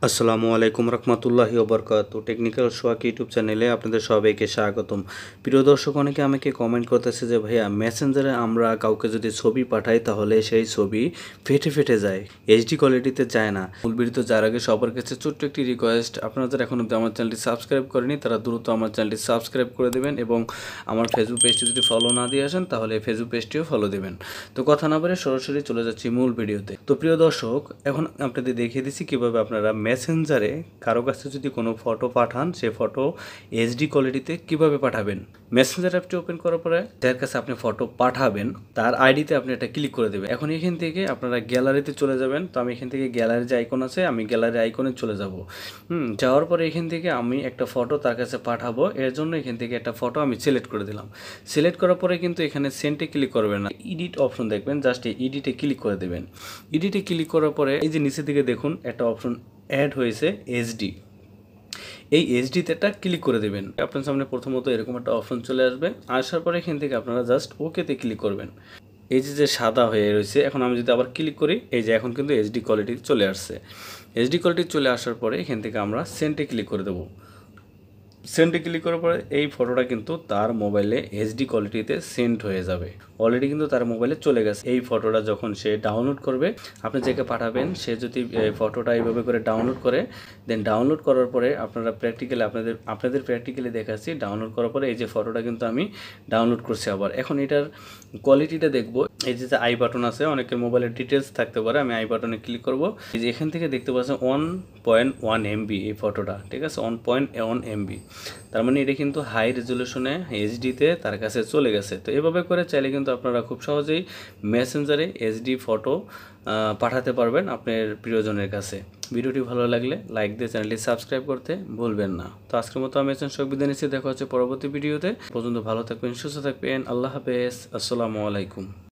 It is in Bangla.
আসসালামু আলাইকুম রহমতুল্লাহি ওবরকাতু। টেকনিক্যাল সোয়াক ইউটিউব চ্যানেলে আপনাদের সবাইকে স্বাগতম। প্রিয় দর্শক, অনেকে আমাকে কমেন্ট করতেছে যে ভাইয়া, মেসেঞ্জারে আমরা কাউকে যদি ছবি পাঠাই তাহলে সেই ছবি ফেটে ফেটে যায়, এইচডি কোয়ালিটিতে যায় না। মূল ভিডিওতে যার আগে সবার কাছে ছোট্ট একটি রিকোয়েস্ট, আপনারা যারা এখন অব্দি আমার চ্যানেলটি সাবস্ক্রাইব করেনি তারা দ্রুত আমার চ্যানেলটি সাবস্ক্রাইব করে দেবেন এবং আমার ফেসবুক পেজটি যদি ফলো না দিয়ে আসেন তাহলে ফেসবুক পেজটিও ফলো দেবেন। তো কথা না বলে সরাসরি চলে যাচ্ছি মূল ভিডিওতে। তো প্রিয় দর্শক, এখন আপনাদের দেখিয়ে দিচ্ছি কীভাবে আপনারা মেসেঞ্জারে কারো কাছে যদি কোনো ফটো পাঠান, সে ফটো এইচডি কোয়ালিটিতে কীভাবে পাঠাবেন। মেসেঞ্জার অ্যাপটি ওপেন করার পরে যার কাছে আপনি ফটো পাঠাবেন তার আইডিতে আপনি এটা ক্লিক করে দেবেন। এখন এখান থেকে আপনারা গ্যালারিতে চলে যাবেন। তো আমি এখান থেকে গ্যালারি যে আইকন আছে, আমি গ্যালারি আইকনে চলে যাব। যাওয়ার পরে এখান থেকে আমি একটা ফটো তার কাছে পাঠাবো, এর জন্য এখান থেকে একটা ফটো আমি সিলেক্ট করে দিলাম। সিলেক্ট করার পরে কিন্তু এখানে সেন্টে ক্লিক করবেন না, এডিট অপশন দেখবেন, জাস্ট এই এডিটে ক্লিক করে দেবেন। এডিটে ক্লিক করার পরে এই যে নিচের দিকে দেখুন একটা অপশন অ্যাড হয়েছে এইচডি, এই এইচডিতে একটা ক্লিক করে দেবেন। আপনার সামনে প্রথমত এরকম একটা অপশন চলে আসবে। আসার পরে এখান থেকে আপনারা জাস্ট ওকেতে ক্লিক করবেন। এই যে সাদা হয়ে রয়েছে, এখন আমি যদি আবার ক্লিক করি, এই যে এখন কিন্তু এইচডি কোয়ালিটি চলে আসছে। এইচডি কোয়ালিটি চলে আসার পরে এখান থেকে আমরা সেন্টে ক্লিক করে দেবো। সেন্টে ক্লিক করার পরে এই ফটোটা কিন্তু তার মোবাইলে এইচডি কোয়ালিটিতে সেন্ড হয়ে যাবে। অলরেডি কিন্তু তার মোবাইলে চলে গেছে। এই ফটোটা যখন সে ডাউনলোড করবে, আপনি যাকে পাঠাবেন সে যদি ফটোটা এইভাবে করে ডাউনলোড করে, দেন ডাউনলোড করার পরে আপনারা প্র্যাকটিক্যালি আপনাদের প্র্যাকটিক্যালি দেখাচ্ছি। ডাউনলোড করার পরে এই যে ফটোটা কিন্তু আমি ডাউনলোড করছি। আবার এখন এটার কোয়ালিটিটা দেখব। এই যে আই বাটন আছে, অনেকের মোবাইলের ডিটেলস থাকতে পারে, আমি আই বাটনে ক্লিক করব। এই যে এখান থেকে দেখতে পাচ্ছেন 1.1 MB এই ফটোটা, ঠিক আছে, 1.1 MB। তার মানে এটা কিন্তু হাই রেজলিউশনে এইচডিতে তার কাছে চলে গেছে। তো এভাবে করে চাইলে কিন্তু আপনারা খুব সহজেই মেসেঞ্জারে এইচডি ফটো পাঠাতে পারবেন আপনার প্রিয়জনের কাছে। ভিডিওটি ভালো লাগলে লাইক দিয়ে চ্যানেলটি সাবস্ক্রাইব করতে ভুলবেন না। তো আজকের মতো আমি সব বিদায় নিচ্ছি, দেখা হচ্ছে পরবর্তী ভিডিওতে। পর্যন্ত ভালো থাকবেন, সুস্থ থাকবেন। আল্লাহ হাফেজ, আসসালামু আলাইকুম।